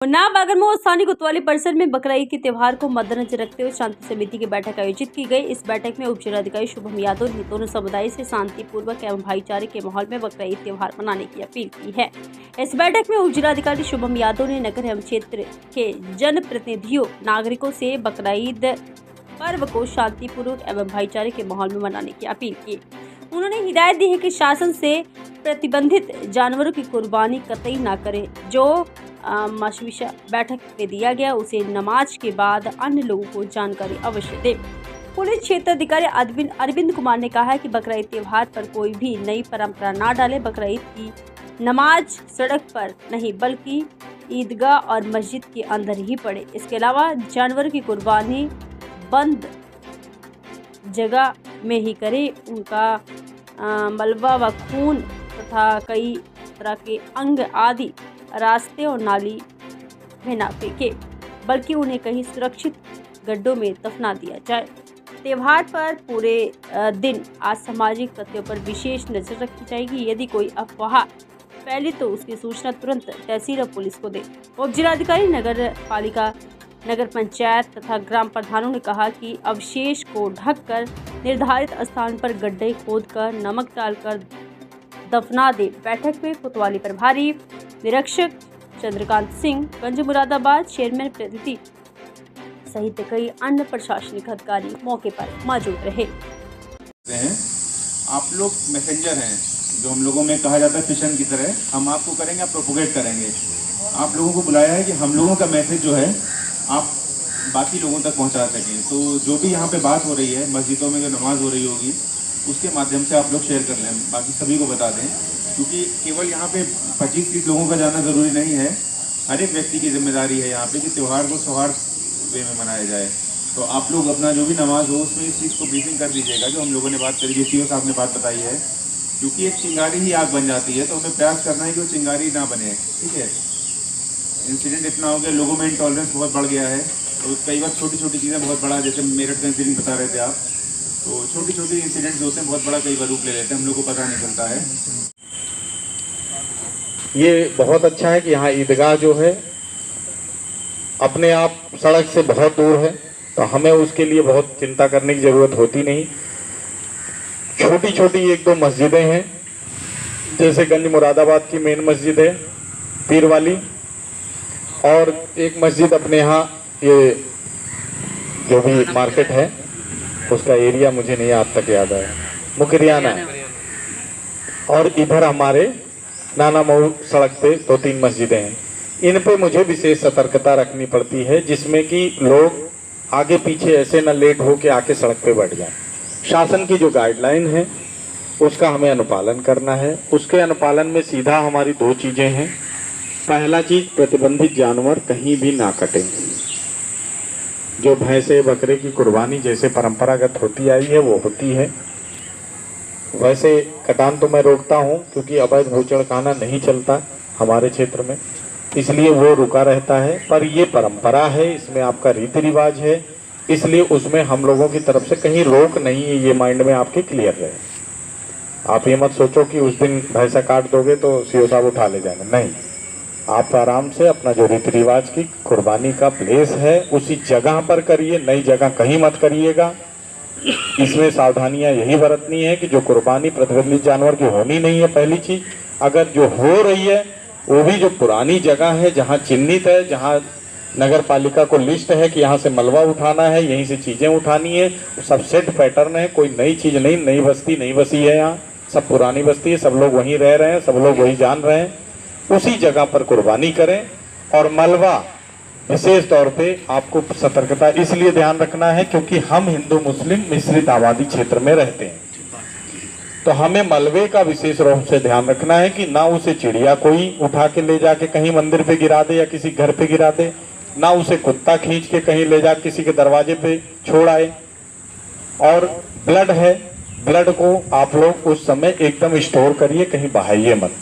उन्नाव बागरमऊ स्थानीय कोतवाली परिसर में बकरा ईद के त्यौहार को मद्देनजर रखते हुए शांति समिति की बैठक आयोजित की गई। इस बैठक में उप जिलाधिकारी शुभम यादव ने दोनों समुदाय से शांतिपूर्वक एवं भाईचारे के माहौल में बकरा ईद त्यौहार मनाने की अपील की है। इस बैठक में उप जिलाधिकारी शुभम यादव ने नगर एवं क्षेत्र के जनप्रतिनिधियों नागरिकों से बकरा ईद पर्व को शांतिपूर्वक एवं भाईचारे के माहौल में मनाने की अपील की। उन्होंने हिदायत दी है कि शासन से प्रतिबंधित जानवरों की कुर्बानी कतई न करें। जो मशविरा बैठक में दिया गया उसे नमाज के बाद अन्य लोगों को जानकारी अवश्य दें। पुलिस क्षेत्र अधिकारी अरविंद कुमार ने कहा है कि बकरा ईद त्यौहार पर कोई भी नई परंपरा ना डाले। बकरा ईद की नमाज सड़क पर नहीं बल्कि ईदगाह और मस्जिद के अंदर ही पड़े। इसके अलावा जानवरों की कुर्बानी बंद जगह में ही करें। उनका मलबा व खून तथा कई तरह के अंग आदि रास्ते और नाली में न फेंके बल्कि उन्हें कहीं सुरक्षित गड्ढों में दफना दिया जाए। त्यौहार पर पूरे दिन आज सामाजिक तथ्यों पर विशेष नजर रखी जाएगी। यदि कोई अफवाह फैले तो उसकी सूचना तुरंत तहसील और पुलिस को दे। उप जिलाधिकारी नगर पालिका, नगर पंचायत तथा ग्राम प्रधानों ने कहा कि अवशेष को ढककर निर्धारित स्थान पर गड्ढे खोदकर नमक डालकर दफना दे। बैठक में कोतवाली प्रभारी निरीक्षक चंद्रकांत सिंह, गंज मुरादाबाद चेयरमैन प्रतिनिधि सहित कई अन्य प्रशासनिक अधिकारी मौके पर मौजूद रहे। आप लोग मैसेंजर हैं, जो हम लोगों में कहा जाता है फिशन की तरह, हम आपको करेंगे, आप प्रोपोगेट करेंगे। आप लोगों को बुलाया है कि हम लोगों का मैसेज जो है आप बाकी लोगों तक पहुंचा सकें। तो जो भी यहाँ पे बात हो रही है, मस्जिदों में जो नमाज हो रही होगी उसके माध्यम से आप लोग शेयर कर लें, बाकी सभी को बता दें, क्योंकि केवल यहाँ पे 25-30 लोगों का जाना ज़रूरी नहीं है। हर एक व्यक्ति की जिम्मेदारी है यहाँ पे कि त्यौहार को सौहार्द वे में मनाया जाए। तो आप लोग अपना जो भी नमाज हो उसमें इस चीज़ को ब्रीफिंग कर दीजिएगा जो हम लोगों ने बात करी, जो सीओ साहब ने बात बताई है, क्योंकि एक चिंगारी ही आग बन जाती है। तो हमें प्रयास करना है कि वो चिंगारी ना बने। ठीक है, इंसिडेंट इतना हो गया, लोगों में इंटॉलरेंस बहुत बढ़ गया है। तो कई बार छोटी छोटी चीज़ें बहुत बड़ा, जैसे मेरठ का इंसिडेंट बता रहे थे आप, तो छोटी छोटी इंसिडेंट्स होते हैं बहुत बड़ा कई बार रूप ले लेते हैं, हम लोग को पता नहीं चलता है। ये बहुत अच्छा है कि यहाँ ईदगाह जो है अपने आप सड़क से बहुत दूर है, तो हमें उसके लिए बहुत चिंता करने की ज़रूरत होती नहीं। छोटी छोटी 1-2 मस्जिदें हैं, जैसे गंज मुरादाबाद की मेन मस्जिद है पीर वाली, और एक मस्जिद अपने यहाँ ये जो भी मार्केट है उसका एरिया मुझे नहीं आज तक याद आया, मुकरियाना, और इधर हमारे नाना मऊ सड़क पे 2-3 मस्जिदें हैं। इन पे मुझे विशेष सतर्कता रखनी पड़ती है, जिसमें कि लोग आगे पीछे ऐसे न लेट हो के आके सड़क पे बैठ जाएं। शासन की जो गाइडलाइन है उसका हमें अनुपालन करना है। उसके अनुपालन में सीधा हमारी 2 चीज़ें हैं। पहला चीज़, प्रतिबंधित जानवर कहीं भी ना कटें। जो भैंसे बकरे की कुर्बानी जैसे परंपरागत होती आई है वो होती है, वैसे कटान तो मैं रोकता हूँ, क्योंकि अवैध भूचड़खाना नहीं चलता हमारे क्षेत्र में, इसलिए वो रुका रहता है। पर ये परंपरा है, इसमें आपका रीति रिवाज है, इसलिए उसमें हम लोगों की तरफ से कहीं रोक नहीं है। ये माइंड में आपके क्लियर रहे। आप ये मत सोचो कि उस दिन भैंसा काट दोगे तो सीओ साहब उठा ले जाएंगे, नहीं। आप आराम से अपना जो रीति रिवाज की कुर्बानी का प्लेस है उसी जगह पर करिए, नई जगह कहीं मत करिएगा। इसमें सावधानियां यही बरतनी है कि जो कुर्बानी प्रतिबंधित जानवर की होनी नहीं है, पहली चीज। अगर जो हो रही है वो भी जो पुरानी जगह है, जहां चिन्हित है, जहां नगर पालिका को लिस्ट है कि यहाँ से मलबा उठाना है, यहीं से चीज़ें उठानी है, सब सेट पैटर्न है, कोई नई चीज़ नहीं, नई बस्ती नहीं बसी है, यहाँ सब पुरानी बस्ती है, सब लोग वहीं रह रहे हैं, सब लोग वही जान रहे हैं। उसी जगह पर कुर्बानी करें। और मलबा विशेष तौर पे आपको सतर्कता इसलिए ध्यान रखना है क्योंकि हम हिंदू मुस्लिम मिश्रित आबादी क्षेत्र में रहते हैं, तो हमें मलबे का विशेष रूप से ध्यान रखना है कि ना उसे चिड़िया कोई उठा के ले जाके कहीं मंदिर पे गिरा दे या किसी घर पे गिरा दे, ना उसे कुत्ता खींच के कहीं ले जा किसी के दरवाजे पे छोड़ आए। और ब्लड है, ब्लड को आप लोग उस समय एकदम स्टोर करिए, कहीं बहाइए मत।